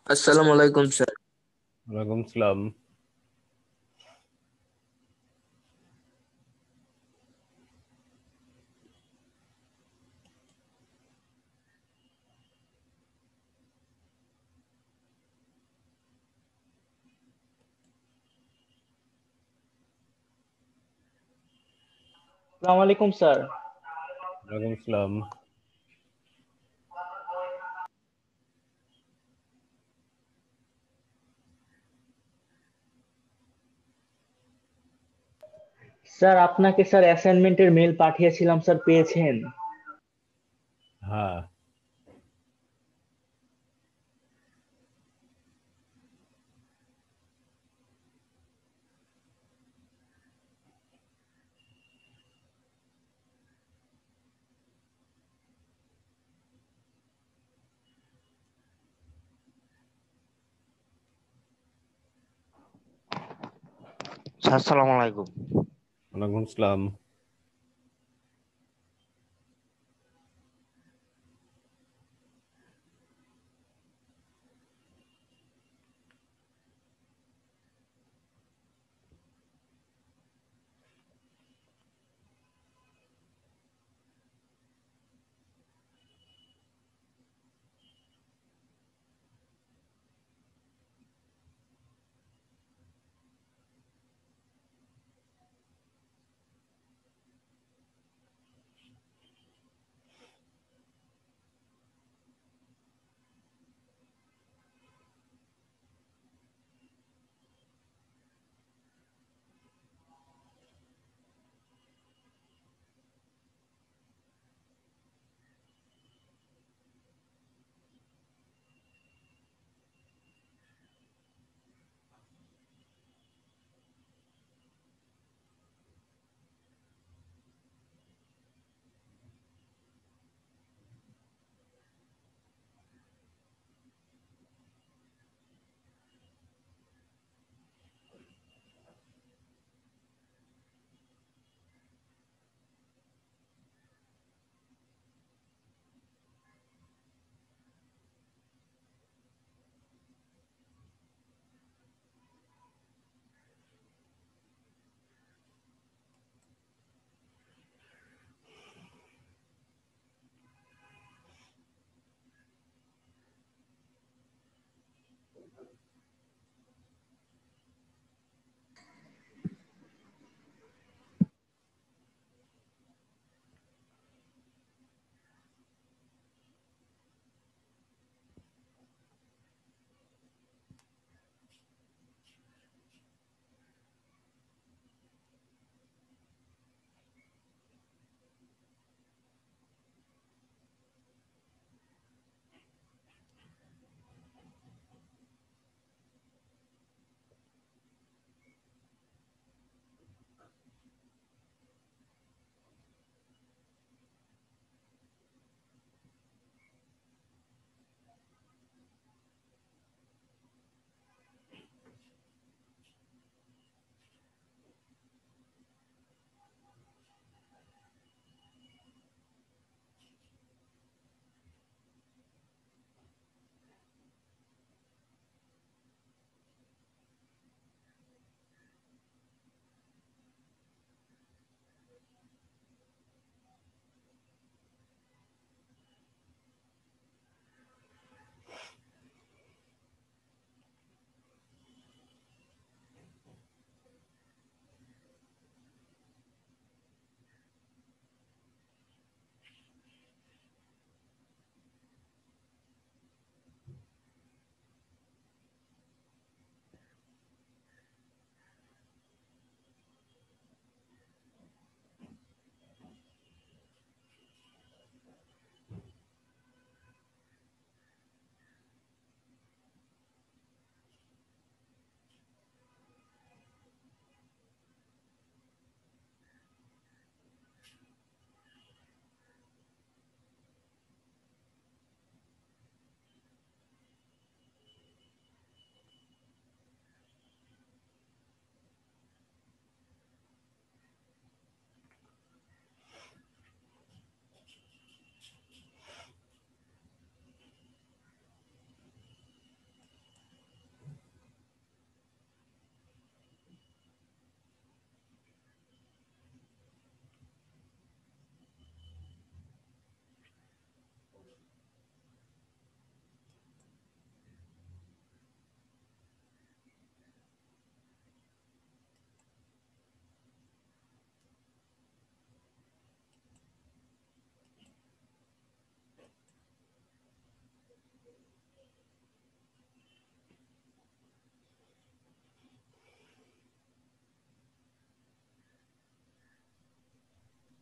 अस्सलाम वालेकुम सर। वालेकुम सलाम। अस्सलाम वालेकुम सर। वालेकुम सलाम। স্যার আপনাকে স্যার অ্যাসাইনমেন্টের মেল পাঠিয়েছিলাম স্যার, পেয়েছেন? हाँ। স্যার আসসালামু আলাইকুম। वालेकुम सलाम।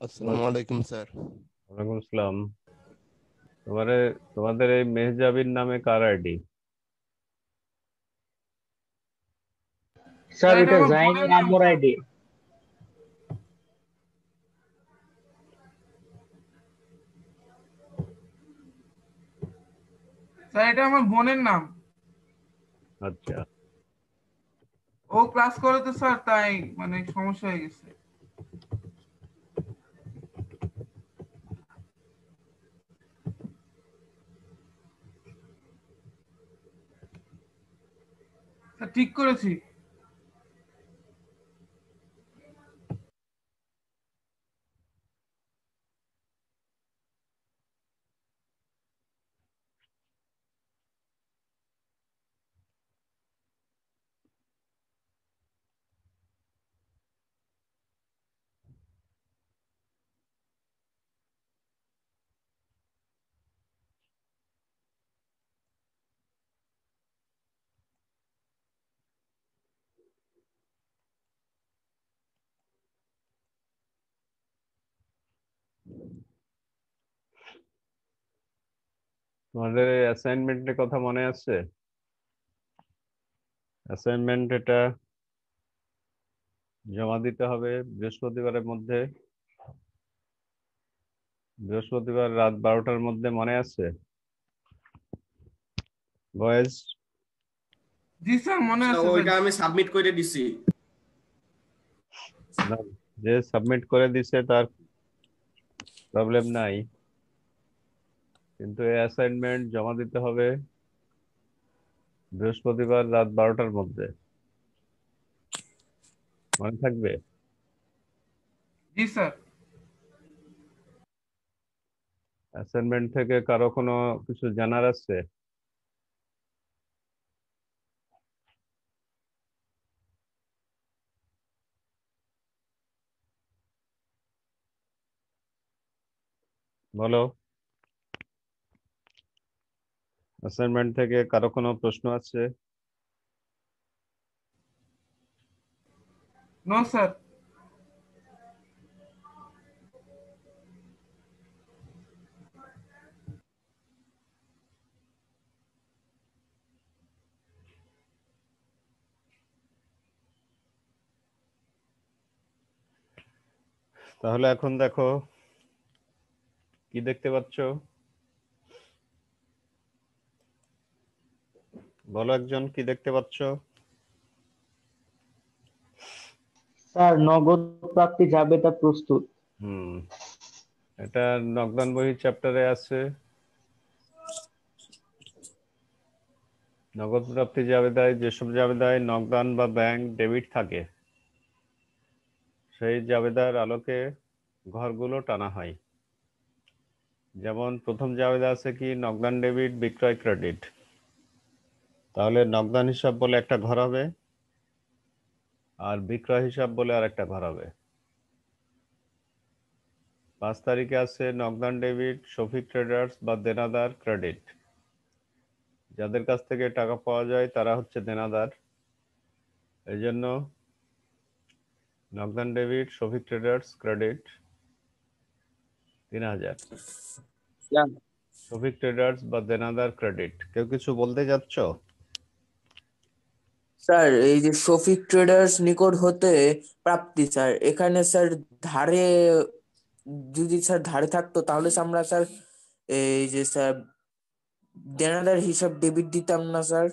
আসসালামু আলাইকুম স্যার। ওয়ালাইকুম আসসালাম। তোমাদের এই মেহজাবিন নামে কার আইডি? স্যার এটা এটা আমার বোনের জাইনের নাম আম্মুর স্যার। আইডি। স্যার এটা আমার বোনের নাম। আচ্ছা, ও ক্লাস করে তো স্যার, তাই মানে সমস্যা হয়ে গেছে। স্যার ঠিক করেছি। তোমাদের এই অ্যাসাইনমেন্টের কথা মনে আছে? অ্যাসাইনমেন্ট এটা জমা দিতে হবে বৃহস্পতিবারের মধ্যে, বৃহস্পতিবার রাত 12টার মধ্যে, মনে আছে বয়েজ? জি স্যার মনে আছে ওইটা স্যার। আমি সাবমিট করে দিছি। যে সাবমিট করে দিছে তার প্রবলেম নাই, কিন্তু এই অ্যাসাইনমেন্ট জমা দিতে হবে বৃহস্পতিবার রাত 12টার মধ্যে, মনে থাকবে? জি স্যার। অ্যাসাইনমেন্ট থেকে কারো কোনো কিছু জানার আছে? বলো, অ্যাসাইনমেন্ট থেকে কারো কোনো প্রশ্ন আছে? No sir. তাহলে এখন দেখো কি দেখতে পাচ্ছ, বলো একজন কি দেখতে পাচ্ছ? স্যার নগদ প্রাপ্তি জাবেদা প্রস্তুত। হুম, এটা নগদান বহি চ্যাপ্টারে আছে। নগদ প্রাপ্তি জাবেদায় যেসব জাবেদায় নগদান বা ব্যাংক ডেবিট থাকে সেই জাবেদার আলোকে ঘরগুলো টানা হয়। যেমন প্রথম জাবেদা আছে কি নগদান ডেবিট বিক্রয় ক্রেডিট, তাহলে নগদান হিসাব বলে একটা ঘর হবে আর বিক্রয় হিসাব বলে আর একটা ঘর হবে। 5 তারিখে আছে নগদান ডেবিট শফিক ট্রেডার্স বা দেনাদার ক্রেডিট, যাদের কাছ থেকে টাকা পাওয়া যায় তারা হচ্ছে দেনাদার, এই জন্য নগদান debit Shafiq traders credit 3000। Shafiq traders বা দেনাদার ক্রেডিট। কেউ কিছু বলতে যাচ্ছ? স্যার এই যে শফিক ট্রেডার্স নিকট হতে প্রাপ্তি স্যার, এখানে স্যার ধারে, যদি স্যার ধারে থাকতো তাহলে আমরা স্যার এই যে স্যার দেনাদার হিসাব ডেবিট দিতাম না স্যার।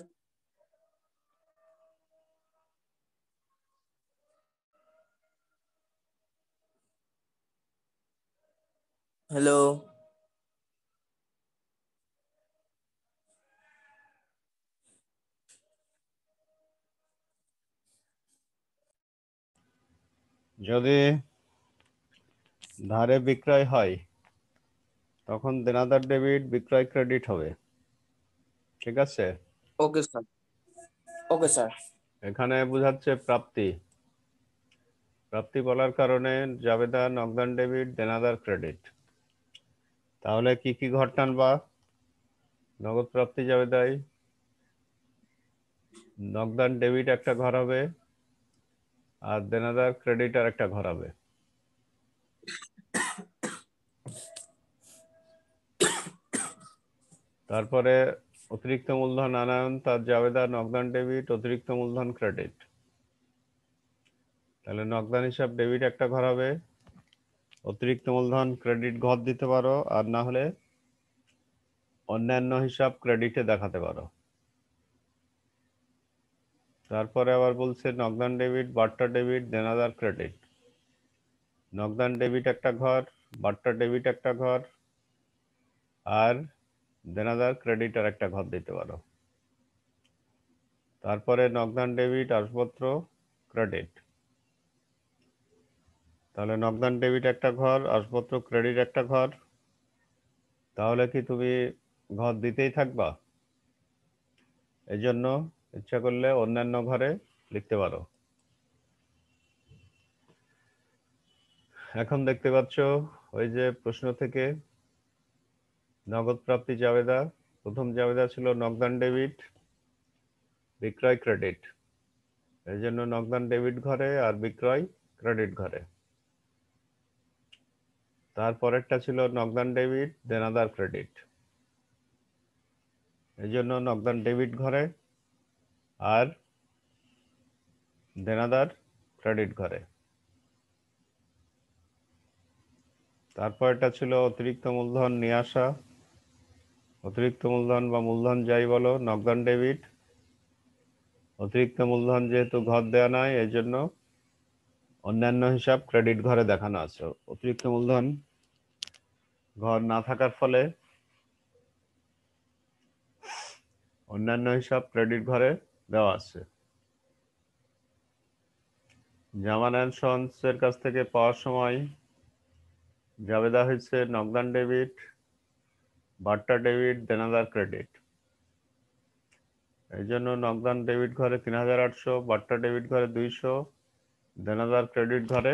হ্যালো যদি ধারে বিক্রয় হয় তখন দেনাদার ডেবিট বিক্রয় ক্রেডিট হবে, ঠিক আছে? Okay sir. Okay sir. এখানে বোঝাচ্ছে প্রাপ্তি, প্রাপ্তি বলার কারণে জাবেদা নগদান ডেবিট দেনাদার ক্রেডিট। তাহলে কি কি ঘর টানবা? নগদ প্রাপ্তি জাবেদায় নগদান ডেবিট একটা ঘর হবে আর দেনাদার ক্রেডিট আর একটা ঘর হবে। তারপরে অতিরিক্ত মূলধন আনয়ন, তার জাবেদা নগদান ডেবিট, অতিরিক্ত মূলধন ক্রেডিট। তাহলে নগদান হিসাব ডেবিট একটা ঘর হবে, অতিরিক্ত মূলধন ক্রেডিট ঘর দিতে পারো, আর না হলে অন্যান্য হিসাব ক্রেডিটে দেখাতে পারো। তারপরে আবার বলছে নগদান ডেবিট, বার্টার ডেবিট, দেনাদার ক্রেডিট। নগদান ডেবিট একটা ঘর, বার্টার ডেবিট একটা ঘর, আর দেনাদার ক্রেডিট আর একটা ঘর দিতে পারো। তারপরে নগদান ডেবিট, আসবাবপত্র ক্রেডিট। তাহলে নগদান ডেবিট একটা ঘর, আসবাবপত্র ক্রেডিট একটা ঘর। তাহলে কি তুমি ঘর দিতেই থাকবা? এই জন্য ইচ্ছা করলে অন্যান্য ঘরে লিখতে পারো। এখন দেখতে পাচ্ছ ওই যে প্রশ্ন থেকে নগদ প্রাপ্তি জাবেদা, প্রথম জাবেদা ছিল নগদান ডেবিট, বিক্রয় ক্রেডিট। এই জন্য নগদান ডেবিট ঘরে আর বিক্রয় ক্রেডিট ঘরে। তারপরেরটা ছিল নগদান ডেবিট, দেনাদার ক্রেডিট। এই জন্য নগদান ডেবিট ঘরে আর দেনাদার ক্রেডিট ঘরে। তারপরটা ছিল অতিরিক্ত মূলধন নিয়ে আসা, অতিরিক্ত মূলধন বা মূলধন যাই বলো, নগদান ডেবিট। অতিরিক্ত মূলধন যেহেতু ঘর দেওয়া নাই, এই জন্য অন্যান্য হিসাব ক্রেডিট ঘরে দেখানো আছে। অতিরিক্ত মূলধন ঘর না থাকার ফলে অন্যান্য হিসাব ক্রেডিট ঘরে দেওয়া আছে। জামান অ্যান্ড সন্স এর কাছ থেকে পাওয়ার সময় জাবেদা হয়েছে নগদান ডেবিট, বার্টার ডেবিট, দেনাদার ক্রেডিট। এই জন্য নগদান ডেবিট ঘরে ৩,৮০০, বার্টার ডেবিট ঘরে ২০০, দেনাদার ক্রেডিট ঘরে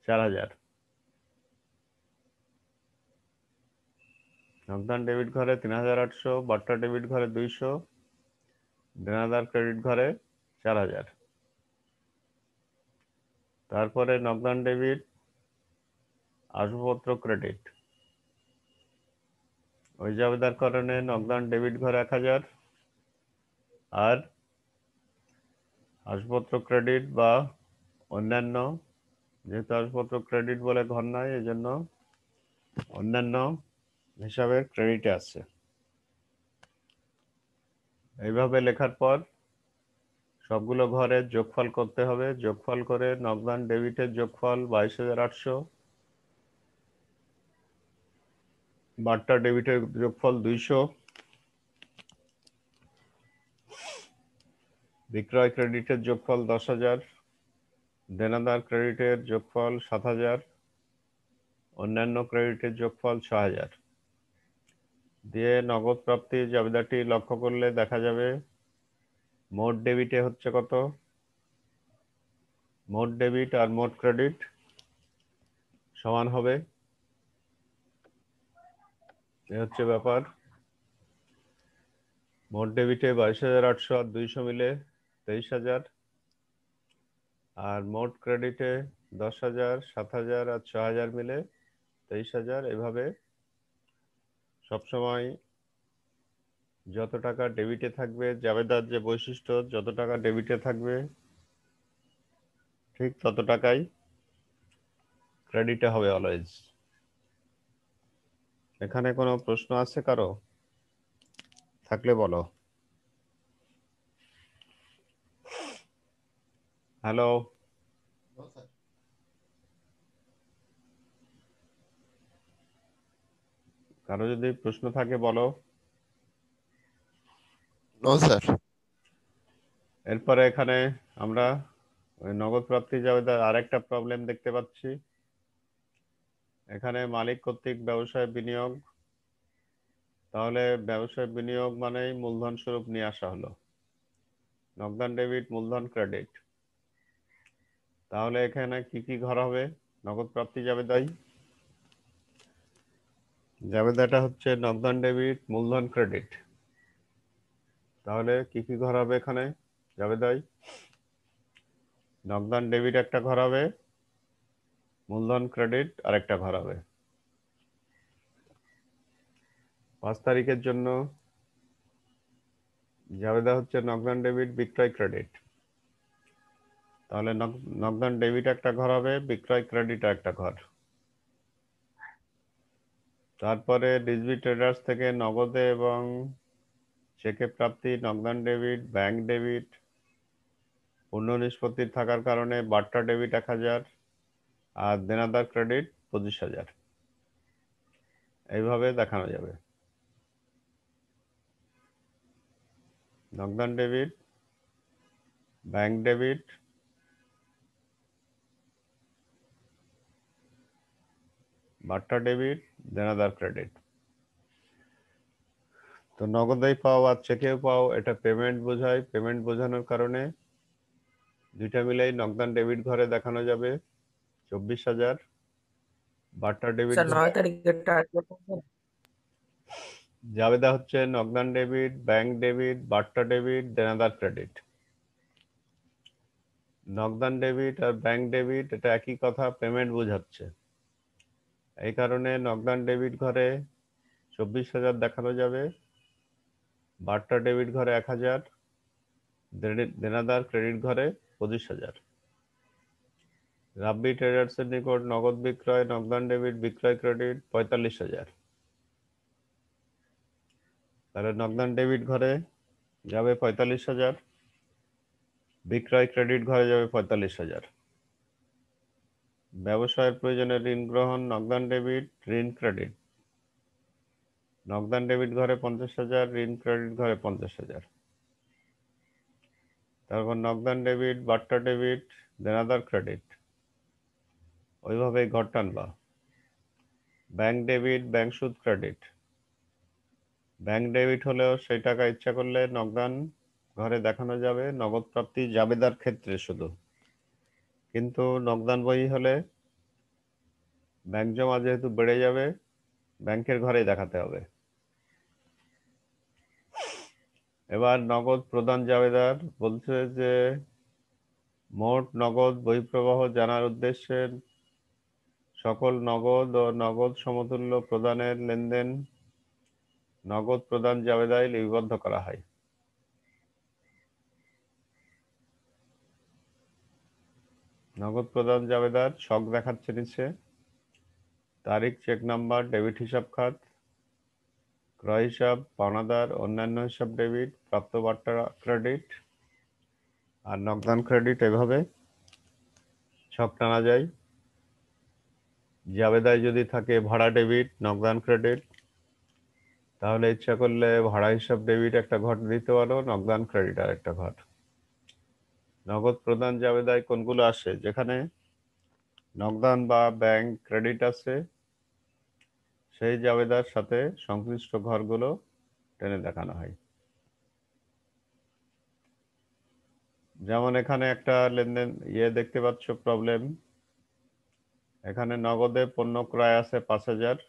৪,০০০। নগদান ডেবিট ঘরে ৩,৮০০, বার্টার ডেবিট ঘরে ২০০, দেনাদার ক্রেডিট ঘরে ৪,০০০। তারপরে নগদান ডেবিট, আসবাবপত্র ক্রেডিট। ওই জাবেদার কারণে নগদান ডেবিট ঘরে ১,০০০ আর আসবাবপত্র ক্রেডিট বা অন্যান্য, যেহেতু আসবাবপত্র ক্রেডিট বলে ঘর নাই, এই জন্য অন্যান্য হিসাবের ক্রেডিটে আছে। এইভাবে লেখার পর সবগুলো ঘরের যোগফল করতে হবে। যোগফল করে নগদান ডেবিটের যোগফল 22,৮০০, বার্টার ডেবিটের যোগফল ২০০, বিক্রয় ক্রেডিটের যোগফল ১০,০০০, দেনাদার ক্রেডিটের যোগফল ৭,০০০, অন্যান্য ক্রেডিটের যোগফল ৬,০০০ দিয়ে নগদ প্রাপ্তির জাবেদাটি লক্ষ্য করলে দেখা যাবে মোট ডেবিটে হচ্ছে কত, মোট ডেবিট আর মোট ক্রেডিট সমান হবে। এ হচ্ছে ব্যাপার। মোট ডেবিটে 22,৮০০ আর ২০০ মিলে 23,০০০, আর মোট ক্রেডিটে ১০,০০০, ৭,০০০ আর ৬,০০০ মিলে 23,০০০। এভাবে সবসময় যত টাকা ডেবিটে থাকবে, জাবেদার যে বৈশিষ্ট্য, যত টাকা ডেবিটে থাকবে ঠিক তত টাকাই ক্রেডিটে হবে অলওয়েজ। এখানে কোনো প্রশ্ন আছে কারো? থাকলে বলো। হ্যালো, কারো যদি প্রশ্ন থাকে বলো। No sir. এরপরে এখানে আমরা ওই নগদ প্রাপ্তি জাবেদার আরেকটা প্রবলেম দেখতে পাচ্ছি। এখানে মালিক কর্তৃক ব্যবসায় বিনিয়োগ, তাহলে ব্যবসায় বিনিয়োগ মানেই মূলধন স্বরূপ নিয়ে আসা হলো, নগদান ডেবিট, মূলধন ক্রেডিট। তাহলে এখানে কি কি ঘর হবে নগদ প্রাপ্তি জাবেদায়? জাবেদাটা হচ্ছে নগদান ডেবিট, মূলধন ক্রেডিট। তাহলে কি কি ঘর হবে এখানে জাবেদায়? নগদান ডেবিট একটা ঘর হবে, মূলধন ক্রেডিট আরেকটা ঘর হবে। 5 তারিখের জন্য জাবেদা হচ্ছে নগদান ডেবিট বিক্রয় ক্রেডিট। তাহলে নগদান ডেবিট একটা ঘর হবে, বিক্রয় ক্রেডিট একটা ঘর। তারপরে ডিসবি ট্রেডার্স থেকে নগদে এবং চেকে প্রাপ্তি, নগদান ডেবিট, ব্যাংক ডেবিট, পূর্ণ নিষ্পত্তি থাকার কারণে বার্তা ডেবিট 1000 আর দেনাদার ক্রেডিট 25,000। এইভাবে দেখানো যাবে। নগদান ডেবিট, ব্যাংক ডেবিট, বার্তা ডেবিট, দেনাদার ক্রেডিট। তো নগদেই পাও আর চেকেও পাও, এটা পেমেন্ট বোঝায়। পেমেন্ট বোঝানোর কারণে দুইটা মিলেই নগদান ডেবিট ঘরে দেখানো যাবে 24,000, বার্তা ডেবিট স্যার ঘরে 9 তারিখের টার্গেট। জাবেদা হচ্ছে নগদান ডেবিট, ব্যাংক ডেবিট, বার্তা ডেবিট, দেনাদার ক্রেডিট। নগদান ডেবিট আর ব্যাংক ডেবিট এটা একই কথা, পেমেন্ট বোঝাচ্ছে। এই কারণে নগদান ডেবিট ঘরে 24,000 দেখানো যাবে, বার্তা ডেবিট ঘরে 1000, দেনাদার ক্রেডিট ঘরে 25,000। রাব্বি ট্রেডার্সের নিকট নগদ বিক্রয়, নগদান ডেবিট, বিক্রয় ক্রেডিট 45,000। তাহলে নগদান ডেবিট ঘরে যাবে 45,000, বিক্রয় ক্রেডিট ঘরে যাবে 45,000। ব্যবসায়ের প্রয়োজনে ঋণ গ্রহণ, নগদান ডেবিট, ঋণ ক্রেডিট। নগদান ডেবিট ঘরে 50,000, ঋণ ক্রেডিট ঘরে 50,000। তারপর নগদান ডেবিট, বার্তা ডেবিট, দেনাদার ক্রেডিট, ওইভাবে ঘর টানবা। ব্যাংক ডেবিট, ব্যাংক সুদ ক্রেডিট। ব্যাংক ডেবিট হলেও সেই টাকা ইচ্ছা করলে নগদান ঘরে দেখানো যাবে, নগদ প্রাপ্তি জাবেদার ক্ষেত্রে শুধু। কিন্তু নগদান বই হলে ব্যাংক জমা যেহেতু বেড়ে যাবে, ব্যাংকের ঘরেই দেখাতে হবে। এবার নগদ প্রদান জাবেদার বলছে যে মোট নগদ বহিঃপ্রবাহ জানার উদ্দেশ্যে সকল নগদ ও নগদ সমতুল্য প্রদানের লেনদেন নগদ প্রদান জাবেদায় লিপিবদ্ধ করা হয়। নগদ প্রদান জাবেদার ছক দেখাচ্ছে নিচে। তারিখ, চেক নাম্বার, ডেবিট হিসাব খাত, ক্রয় হিসাব, পাওনাদার, অন্যান্য হিসাব ডেবিট, প্রাপ্ত বার্তা ক্রেডিট আর নগদান ক্রেডিট, এভাবে ছক টানা যায়। জাবেদায় যদি থাকে ভাড়া ডেবিট, নগদান ক্রেডিট, তাহলে ইচ্ছা করলে ভাড়া হিসাব ডেবিট একটা ঘর দিতে পারো, নগদান ক্রেডিট আর একটা ঘর। নগদ প্রদান জাবেদায় কোনগুলো আসে? যেখানে নগদান বা ব্যাংক ক্রেডিট আছে সেই জাবেদার সাথে সংশ্লিষ্ট ঘরগুলো টেনে দেখানো হয়। যেমন এখানে একটা লেনদেন দেখতে পাচ্ছ প্রবলেম। এখানে নগদে পণ্য ক্রয় আছে 5,000,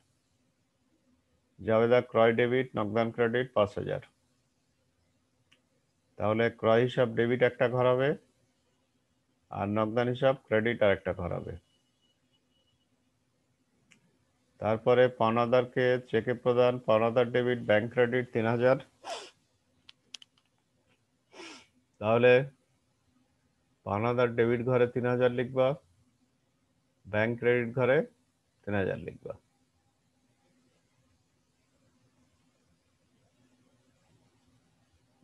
জাবেদা ক্রয় ডেবিট, নগদান ক্রেডিট 5,000। তাহলে ক্রয় হিসাব ডেবিট একটা ঘর হবে আর নগদান হিসাব ক্রেডিট আর একটা ঘর হবে। তারপরে পাওনাদারকে চেকে প্রদান, পাওনাদার ডেবিট, ব্যাংক ক্রেডিট 3,000। তাহলে পাওনাদার ডেবিট ঘরে 3,000 লিখবা, ব্যাংক ক্রেডিট ঘরে 3,000 লিখবা।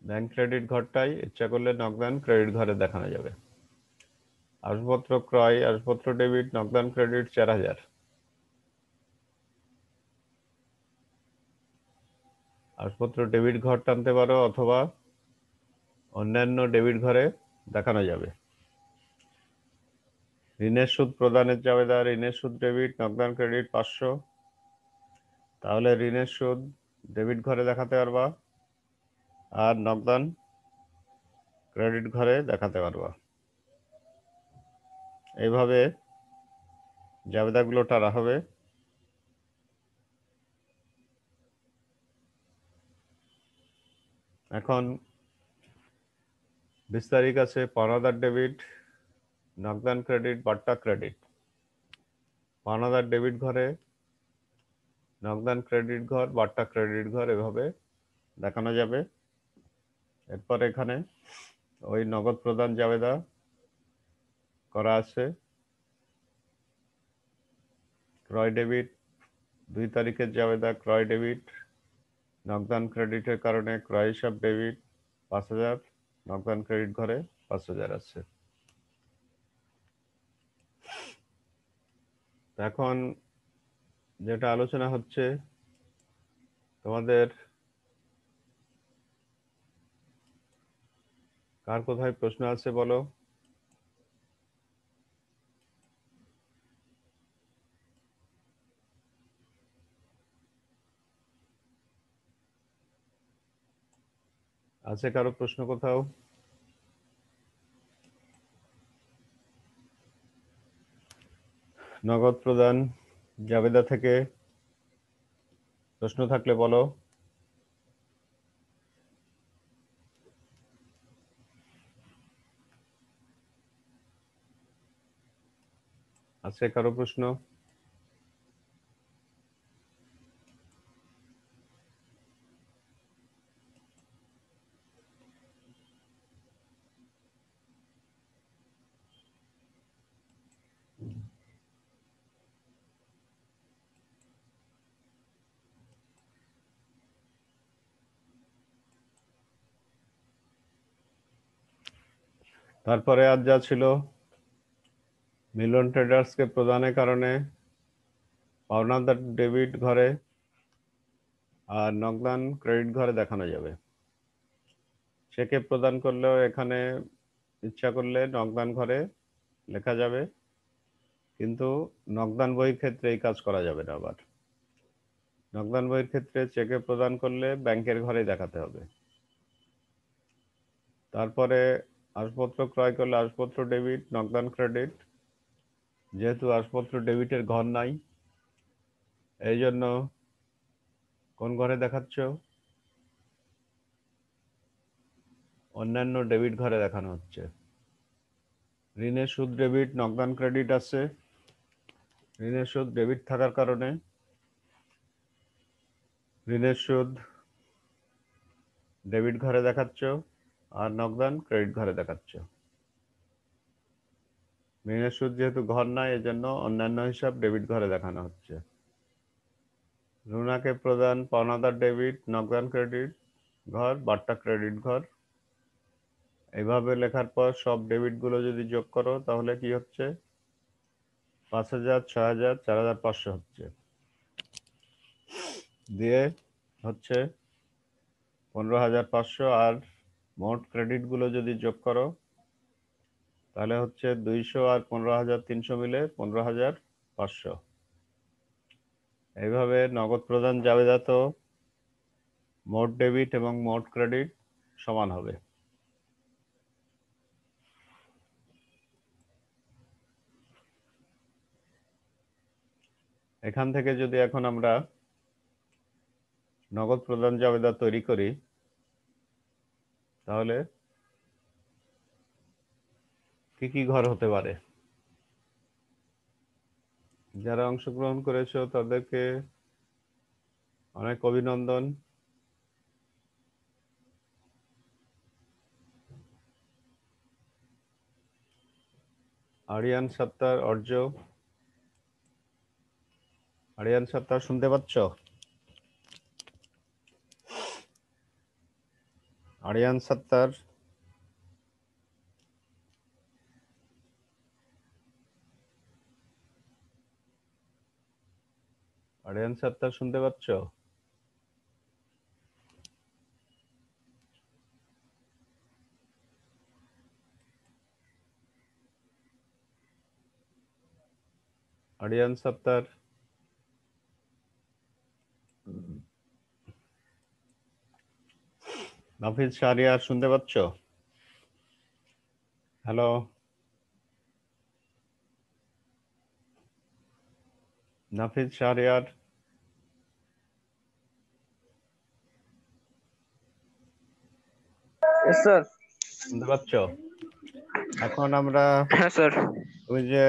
ব্যাংক ক্রেডিট ঘরটাই ইচ্ছা করলে নগদান ক্রেডিট ঘরে দেখানো যাবে। আসবাবপত্র ক্রয়, আসবাবপত্র ডেবিট, নগদান ক্রেডিট 4,000। আসবাবপত্র ডেবিট ঘর টানতে পারো অথবা অন্যান্য ডেবিট ঘরে দেখানো যাবে। ঋণের সুদ প্রদানের জাবেদা, ঋণের সুদ ডেবিট, নগদান ক্রেডিট 500। তাহলে ঋণের সুদ ডেবিট ঘরে দেখাতে পারবা আর নগদান ক্রেডিট ঘরে দেখাতে পারবা। এইভাবে জাবেদাগুলো টানা হবে। এখন 20 তারিখ আছে পাওনাদার ডেবিট, নগদান ক্রেডিট, বার্তা ক্রেডিট। পাওনাদার ডেবিট ঘরে নগদান ক্রেডিট ঘর, বাট্টা ক্রেডিট ঘর এভাবে দেখানো যাবে। এরপর এখানে ওই নগদ প্রদান জাবেদা করা আছে। ক্রয় ডেবিট 2 তারিখের জাবেদা ক্রয় ডেবিট, নগদান ক্রেডিটের কারণে ক্রয় হিসাব ডেবিট 5,000, নগদান ক্রেডিট ঘরে 5,000 আছে। এখন যেটা আলোচনা হচ্ছে, তোমাদের কার কোথায় প্রশ্ন আছে বলো। আছে কারো প্রশ্ন কোথাও? নগদ প্রদান জাবেদা থেকে প্রশ্ন থাকলে বলো। আছে কারো প্রশ্ন? তারপরে আজ যা ছিল, মিলন ট্রেডার্সকে প্রদানের কারণে পাওনাদার ডেবিট ঘরে আর নগদান ক্রেডিট ঘরে দেখানো যাবে। চেকে প্রদান করলেও এখানে ইচ্ছা করলে নগদান ঘরে লেখা যাবে, কিন্তু নগদান বইয়ের ক্ষেত্রে এই কাজ করা যাবে না। আবার নগদান বইয়ের ক্ষেত্রে চেকে প্রদান করলে ব্যাংকের ঘরে দেখাতে হবে। তারপরে আসবাবপত্র ক্রয় করলে আসবাবপত্র ডেবিট, নগদান ক্রেডিট। যেহেতু আসবাবপত্র ডেবিটের ঘর নাই, এই জন্য কোন ঘরে দেখাচ্ছ? অন্যান্য ডেবিট ঘরে দেখানো হচ্ছে। ঋণের সুদ ডেবিট, নগদান ক্রেডিট আছে। ঋণের সুদ ডেবিট থাকার কারণে ঋণের সুদ ডেবিট ঘরে দেখাচ্ছ আর নগদান ক্রেডিট ঘরে দেখাচ্ছ। ঋণের সুদ যেহেতু ঘর নাই, এজন্য অন্যান্য হিসাব ডেবিট ঘরে দেখানো হচ্ছে। রুনাকে প্রদান পাওনাদার ডেবিট, নগদান ক্রেডিট ঘর, বাট্টা ক্রেডিট ঘর। এইভাবে লেখার পর সব ডেবিট গুলো যদি যোগ করো তাহলে কি হচ্ছে? 5,000, 6,000, 4,500 হচ্ছে। দিয়ে হচ্ছে 15,500, আর মোট ক্রেডিট গুলো যদি যোগ করো তাহলে হচ্ছে 200 আর 15,300 মিলে 15,500। এইভাবে নগদ প্রদান জাবেদা তো মোট ডেবিট এবং মোট ক্রেডিট সমান হবে। এখান থেকে যদি এখন আমরা নগদ প্রদান জাবেদা তৈরি করি তাহলে কি কি ঘর হতে পারে? যারা অংশগ্রহণ করেছো তাদেরকে অনেক অভিনন্দন। আরিয়ান সত্তার, অর্য। আরিয়ান সত্তার শুনতে পাচ্ছ? আরিয়ান সত্তার, আরিয়ান সত্তার শুনতে পাচ্ছ? আরিয়ান সত্তার, নাফিজ শাহরিয়ার শুনতে পাচ্ছ? Hello, Nafiz Shahriar sir. শুনতে পাচ্ছ? এখন আমরা হ্যাঁ স্যার। ওই যে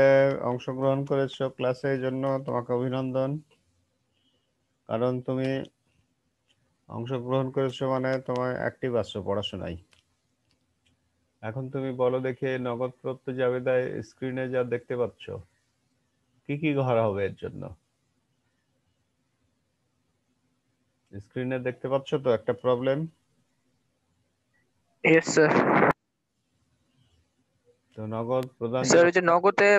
অংশগ্রহণ করেছো ক্লাসে, এই জন্য তোমাকে অভিনন্দন। কারণ তুমি অংশগ্রহণ করেছো মানে তোমার অ্যাক্টিভ আছো পড়াশোনায়। এখন তুমি বলো দেখে নগদ প্রত্য জাবেদায় স্ক্রিনে যা দেখতে পাচ্ছ কি কি ঘর হবে এর জন্য? স্ক্রিনে দেখতে পাচ্ছ তো একটা প্রবলেম। Yes sir. তো নগদ প্রদান স্যার ওই যে নগদে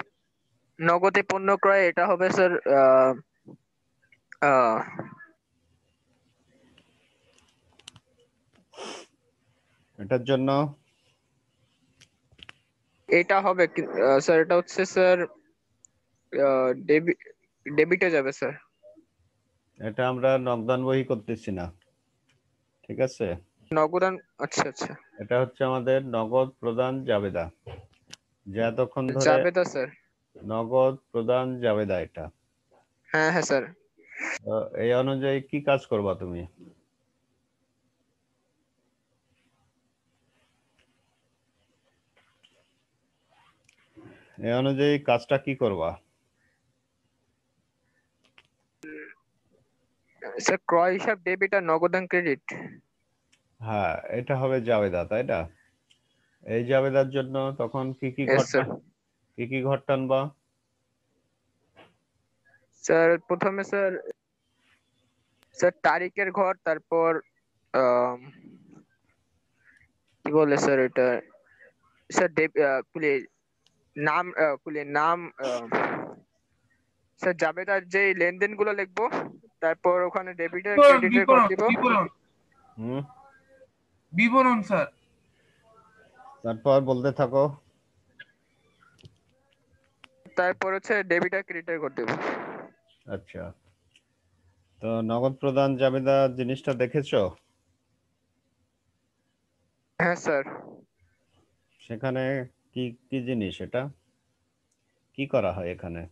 নগদে পণ্য ক্রয় এটা হবে স্যার আহ, এটার জন্য এটা হবে স্যার এটা হচ্ছে স্যার ডেবিটে যাবে স্যার। এটা আমরা নগদান বহি করতেছি না, ঠিক আছে? নগদান, আচ্ছা আচ্ছা। এটা হচ্ছে আমাদের নগদ প্রদান জাবেদা, যা এতক্ষণ ধরে জাবেদা স্যার। নগদ প্রদান জাবেদা এটা। হ্যাঁ হ্যাঁ স্যার। তো এই অনুযায়ী কি কাজ করবা তুমি? এই অনুযায়ী কাজটা কি করবা? স্যার ক্রয় হিসাব ডেবিট আর নগদান ক্রেডিট। হ্যাঁ, এটা হবে জাবেদা, তাই না? এই জাবেদার জন্য তখন ইয়েস স্যার। কি কি ঘর টানবা? স্যার প্রথমে স্যার স্যার তারিখের ঘর, তারপর আম, কি বলে স্যার এটা স্যার কুলি নাম কুলি নাম স্যার জাবেদার যে লেনদেন গুলো লিখবো, তারপর ওখানে ডেবিটের বিবরণ ক্রেডিটের ঘর বিবরণ দিব। বিবরণ হুম, বিবরণ স্যার। তারপর বলতে থাকো। তারপর হচ্ছে ডেবিট আর ক্রেডিটের ঘর দিব। আচ্ছা, তো নগদ প্রদান জাবেদা জিনিসটা দেখেছো? হ্যাঁ স্যার। সেখানে কি কি জিনিস, এটা কি করা হয় এখানে?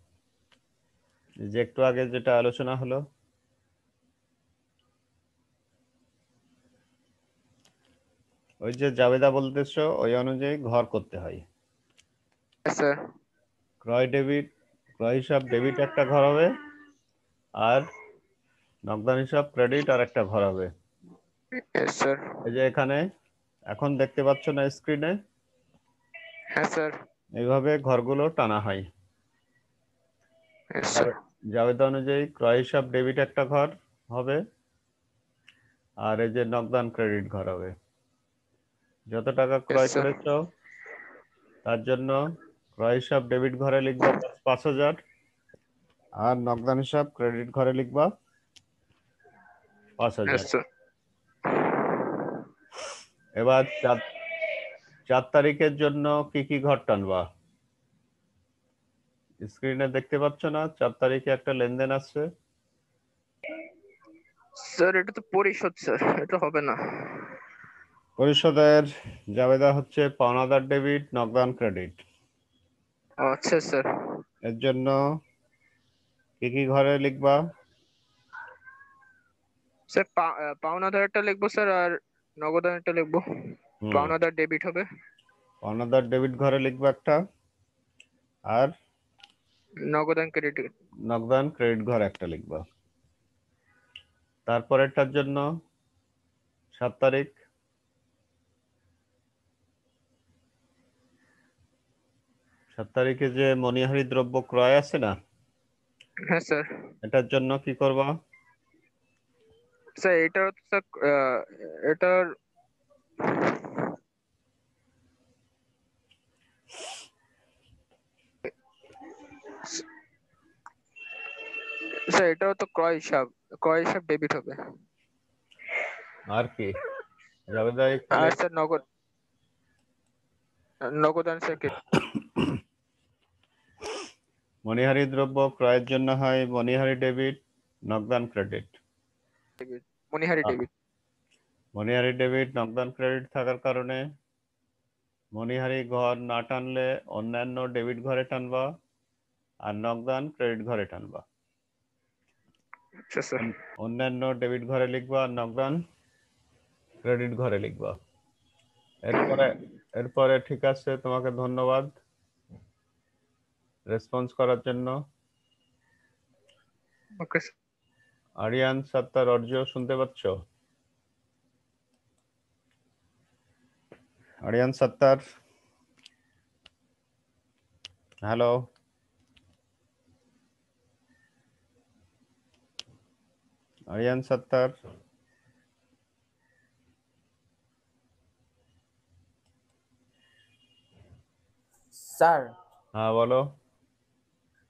যে একটু আগে যেটা আলোচনা হলো, ওই যে জাবেদা বলতেছো ওই অনুযায়ী ঘর করতে হয়। স্যার। ক্রয় হিসাব ডেবিট একটা ঘর হবে, আর নগদান হিসাব ক্রেডিট আর একটা ঘর হবে। Yes sir. এই যে এখানে এখন দেখতে পাচ্ছ না স্ক্রিনে, হ্যাঁ স্যার। এইভাবে ঘরগুলো টানা হয়। Yes sir. জাবেদা অনুযায়ী ক্রয় হিসাব ডেবিট একটা ঘর হবে, আর এই যে নগদান ক্রেডিট ঘর হবে। যত টাকা ইয়েস ক্রয় স্যার। করেছো তার জন্য ক্রয় হিসাব ডেবিট ঘরে লিখবা 5,000, আর নগদান হিসাব ক্রেডিট ঘরে লিখবা 5,000। Yes sir. এবার 4 তারিখের জন্য কি কি ঘর টানবা? স্ক্রিনে দেখতে পাচ্ছ না 4 তারিখে একটা লেনদেন আছে? স্যার এটা তো পরিশোধ স্যার, এটা হবে না। পরিশোধের জাবেদা হচ্ছে পাওনাদার ডেবিট নগদান ক্রেডিট। আচ্ছা স্যার। এর জন্য কি কি ঘরে লিখবা? স্যার পাওনাদারটা লিখবো স্যার, আর নগদানটা লিখবো। হুম, পাওনাদার ডেবিট হবে। পাওনাদার ডেবিট ঘরে লিখবা একটা, আর নগদান ক্রেডিট। নগদান ক্রেডিট ঘর একটা লিখবা। তারপরেরটার জন্য 7 তারিখ, 7 তারিখে যে মণিহারি দ্রব্য ক্রয় আছে না, হ্যাঁ স্যার। এটার জন্য কি করবা? স্যার এটার তো স্যার এটার স্যার এটাও তো ক্রয় হিসাব ডেবিট হবে। আর কি জাবেদায় আর খালি স্যার নগদান স্যার মণিহারি দ্রব্য ক্রয়ের জন্য হয় মণিহারি ডেবিট নগদান ক্রেডিট। ডেবিট, মনিহারি ডেবিট। মণিহারি ডেবিট নগদান ক্রেডিট থাকার কারণে মণিহারি ঘর না টানলে অন্যান্য ডেবিট ঘরে টানবা, আর নগদান ক্রেডিট ঘরে টানবা। আচ্ছা স্যার। অন্যান্য ডেবিট ঘরে লিখবা আর নগদান ক্রেডিট ঘরে লিখবা। এরপরে এরপরে ঠিক আছে, তোমাকে ধন্যবাদ রেসপন্স করার জন্য। ওকে। আরিয়ান সত্তার অর্জ শুনতে পাচ্ছ? আরিয়ান সত্তার, হ্যালো। আরিয়ান সত্তার, স্যার হ্যাঁ বলো।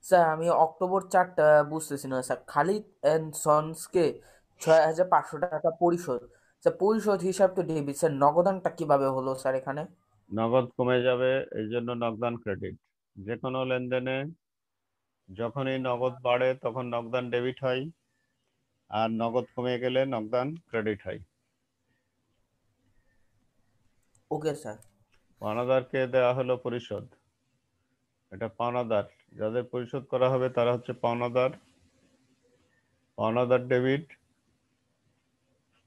স্যার আমি অক্টোবর 4টা বুঝতেছি না স্যার। খালিদ অ্যান্ড সন্সকে 6,500 টাকা পরিশোধ। স্যার পরিশোধ হিসাব তো ডেবিট, স্যার নগদানটা কিভাবে হলো স্যার এখানে? নগদ কমে যাবে, এই জন্য নগদান ক্রেডিট। যে কোনো লেনদেনে যখনই নগদ বাড়ে তখন নগদান ডেবিট হয়, আর নগদ কমে গেলে নগদান ক্রেডিট হয়। Okay sir. পাওনাদারকে দেওয়া হলো পরিশোধ, এটা পাওনাদার। যাদের পরিশোধ করা হবে তারা হচ্ছে পাওনাদার। পাওনাদার ডেবিট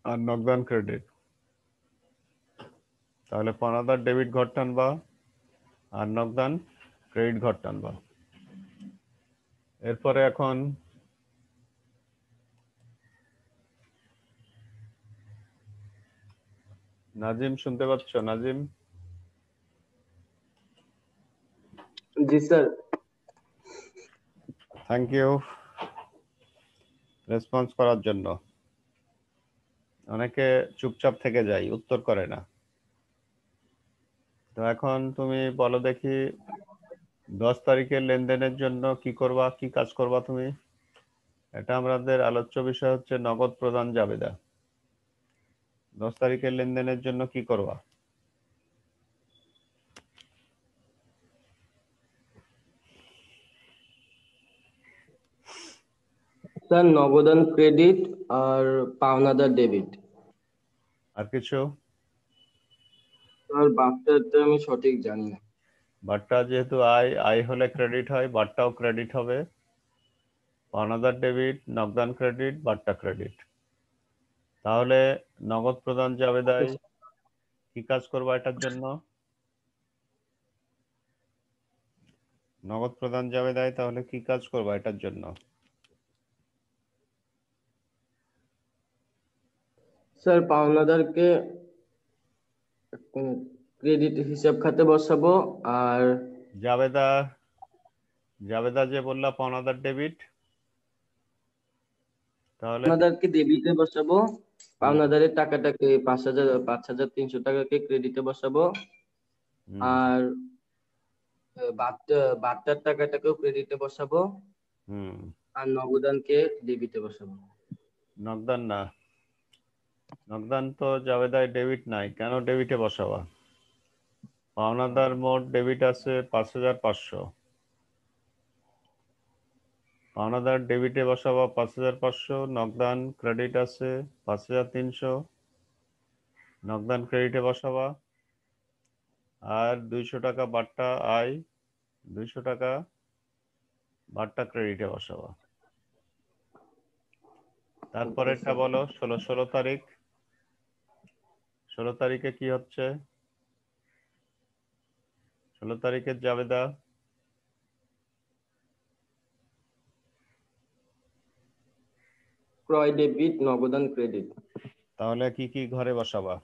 আর নগদান ক্রেডিট। তাহলে পাওনাদার ডেবিট ঘর টানবা আর নগদান ক্রেডিট ঘর টানবা। এরপরে এখন নাজিম শুনতে পাচ্ছ? নাজিম, জি স্যার। থ্যাংক ইউ রেসপন্স করার জন্য। অনেকে চুপচাপ থেকে যায়, উত্তর করে না। তো এখন তুমি বলো দেখি, 10 তারিখের লেনদেনের জন্য কি করবা, কি কাজ করবা তুমি? এটা আমাদের আলোচ্য বিষয় হচ্ছে নগদ প্রদান জাবেদা। 10 তারিখের লেনদেনের জন্য কি করবা? স্যার নগদান ক্রেডিট আর পাওনাদার ডেবিট। আর কিছু? স্যার বার্তাটা আমি সঠিক জানি না। বাট্টা যেহেতু আয়, আয় হলে ক্রেডিট হয়, বাট্টাও ক্রেডিট হবে। পাওনাদার ডেবিট, নগদান ক্রেডিট, বাট্টা ক্রেডিট। তাহলে নগদ প্রদান জাবেদায় কি কাজ করবা এটার জন্য? নগদ প্রদান জাবেদায় তাহলে কি কাজ করবা এটার জন্য? স্যার পাওনাদারকে ক্রেডিট হিসাব খাতে বসাবো আর জাবেদা, জাবেদা যে বললা পাওনাদার ডেবিট, তাহলে পাওনাদারকে ডেবিটে বসাবো। পাওনাদারের টাকাটাকে 5,300 টাকাকে ক্রেডিটে বসাবো। হুম আর বার্তার টাকাটাকেও ক্রেডিটে বসাবো। হুম আর নগদানকে ডেবিটে বসাবো। নগদান না, নগদান তো জাবেদায় ডেবিট নাই, কেন ডেবিটে বসাবা? পাওনাদার মোট ডেবিট আছে 5,500। পাওনাদার ডেবিটে বসাবা 5,500, নগদান ক্রেডিট আছে 5,300, নগদান ক্রেডিটে বসাবা। আর 200 টাকা বাট্টা আয়, 200 টাকা বাট্টা ক্রেডিটে বসাবা। তারপরেরটা বলো, 16 তারিখ। 16 তারিখে কি হচ্ছে? 16 তারিখের জাবেদা ক্রয় ডেবিট, নগদান ক্রেডিট। তাহলে কি কি ঘরে বসাবা?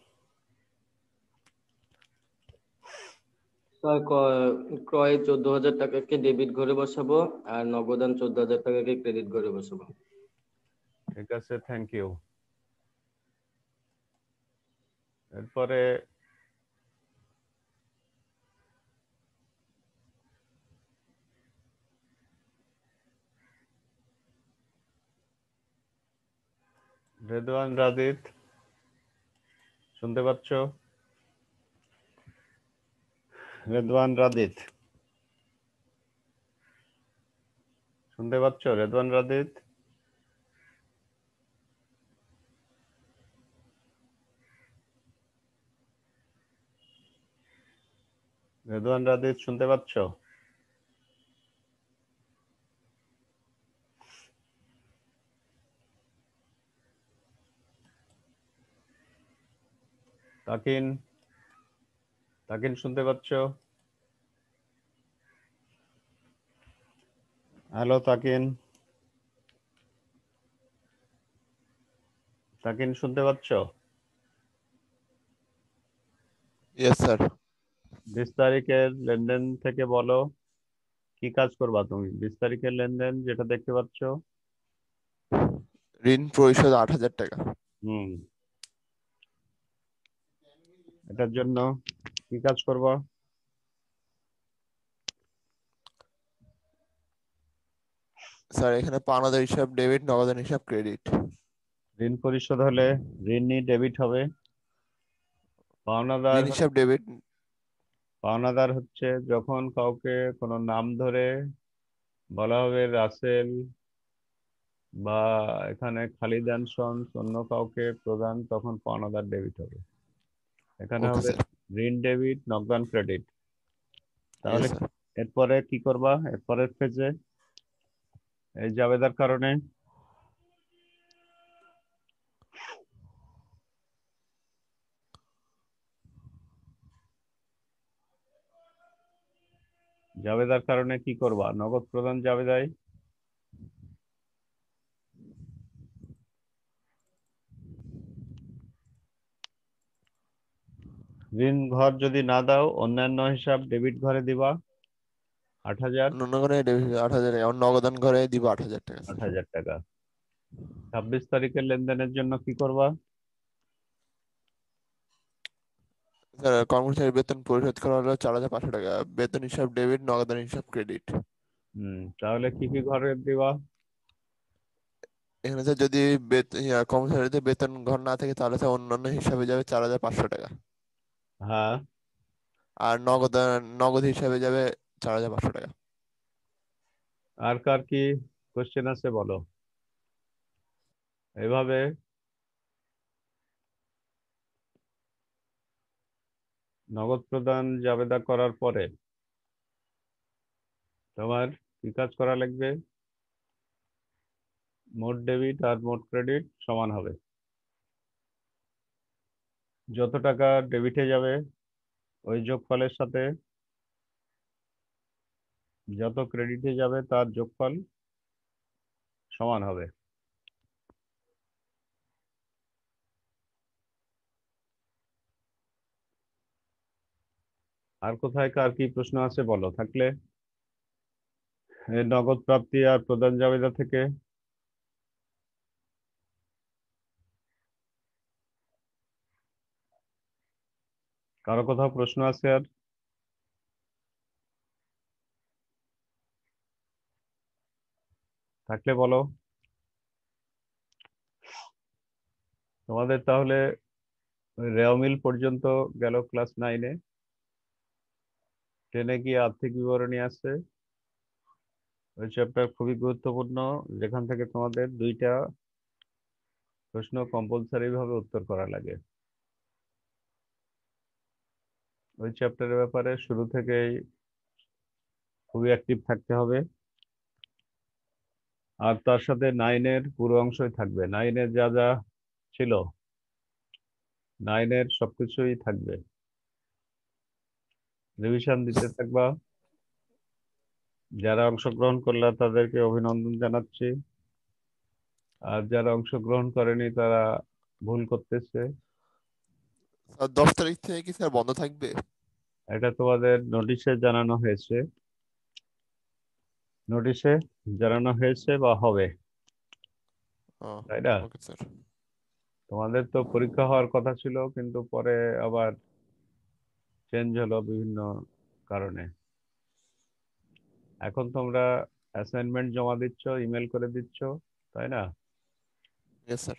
স্যার ক্রয়ে 14,000 টাকাকে ডেবিট ঘরে বসাবো আর নগদান 14,000 টাকাকে ক্রেডিট ঘরে বসাবো। ঠিক আছে, থ্যাংক ইউ। এরপরে রেদওয়ান রাদিত শুনতে পাচ্ছ? রেদওয়ান রাদিত শুনতে পাচ্ছ? রেদওয়ান রাদিত, রেদওয়ান রাদিত শুনতে পাচ্ছ? তাকিন, তাকিন শুনতে পাচ্ছ? হ্যালো তাকিন। সাকিন শুনতে পাচ্ছ? Yes sir. 20 তারিখের লেনদেন থেকে বলো কি কাজ করবা তুমি। 20 তারিখের লেনদেন যেটা দেখতে পাচ্ছ, ঋণ পরিশোধ 8,000 টাকা। হুম, এটার জন্য কি কাজ করবা? স্যার এখানে পাওনাদার হিসাব ডেবিট, নগদান হিসাব ক্রেডিট। ঋণ পরিশোধ হলে ঋণই ডেবিট হবে। পাওনাদার ঋণ হিসাব ডেবিট। পাওনাদার হচ্ছে যখন কাউকে কোনো নাম ধরে বলা হবে রাসেল বা এখানে খালিদ অ্যান্ড সন্স অন্য কাউকে প্রদান, তখন পাওনাদার ডেবিট হবে। এখানে ওকে হবে স্যার। ঋণ ডেবিট, নগদান ক্রেডিট। ইয়েস তাহলে স্যার। এরপরে কি করবা? এরপরের ফেজে এই জাবেদার কারণে জাবেদার কারণে কি করবা? নগদ প্রদান জাবেদায় ঋণ ঘর যদি না দাও, অন্যান্য হিসাব ডেবিট ঘরে দিবা 8,000। অন্য ঘরে ডেবিট 8,000 টাকা, আর নগদান ঘরে দিব 8,000 টাকা স্যার। 8,000 টাকা। 26 তারিখের লেনদেনের জন্য কি করবা? স্যার কর্মচারীর বেতন পরিশোধ করা হলো 4,500 টাকা, বেতন হিসাব ডেবিট, নগদান হিসাব ক্রেডিট। তাহলে কি কি ঘরে দিবা? এখানে স্যার যদি কর্মচারীদের বেতন ঘর না থাকে তাহলে স্যার অন্যান্য হিসাবে যাবে 4,500 টাকা। হ্যাঁ, আর নগদ হিসাবে যাবে 4,500 টাকা। আর কার কি কোশ্চেন আছে বলো। এভাবে নগদ প্রদান জাবেদা করার পরে তোমার কি কাজ করা লাগবে? মোট ডেবিট আর মোট ক্রেডিট সমান হবে। যত টাকা ডেবিটে যাবে ওই যোগফলের সাথে যত ক্রেডিটে যাবে তার যোগফল সমান হবে। আর কোথায় কার কি প্রশ্ন আছে বলো থাকলে। এই নগদ প্রাপ্তি আর প্রদান জাবেদা থেকে কারো কোথাও প্রশ্ন আছে? আর থাকলে বলো। তোমাদের তাহলে রেওমিল পর্যন্ত গেল ক্লাস 9-এ। 10-এ গিয়ে আর্থিক বিবরণী আসছে। ওই চ্যাপ্টার খুবই গুরুত্বপূর্ণ, যেখান থেকে তোমাদের 2টা প্রশ্ন কম্পালসারি ভাবে উত্তর করা লাগে। ওই চ্যাপ্টারের ব্যাপারে শুরু থেকেই খুবই অ্যাক্টিভ থাকতে হবে। আর তার সাথে 9-এর পুরো অংশই থাকবে। 9-এর যা যা ছিল 9-এর সবকিছুই থাকবে। রিভিশন দিতে থাকবা। যারা অংশগ্রহণ করলা তাদেরকে অভিনন্দন জানাচ্ছি, আর যারা অংশগ্রহণ করেনি তারা ভুল করতেছে। স্যার 10 তারিখ থেকে কি স্যার বন্ধ থাকবে? এটা তোমাদের নোটিশে জানানো হয়েছে। নোটিশে জানানো হয়েছে বা হবে, ও তাই না? Okay sir. তোমাদের তো পরীক্ষা হওয়ার কথা ছিল, কিন্তু পরে আবার চেঞ্জ হলো বিভিন্ন কারণে। এখন তোমরা অ্যাসাইনমেন্ট জমা দিচ্ছ, ইমেল করে দিচ্ছ, তাই না? Yes sir.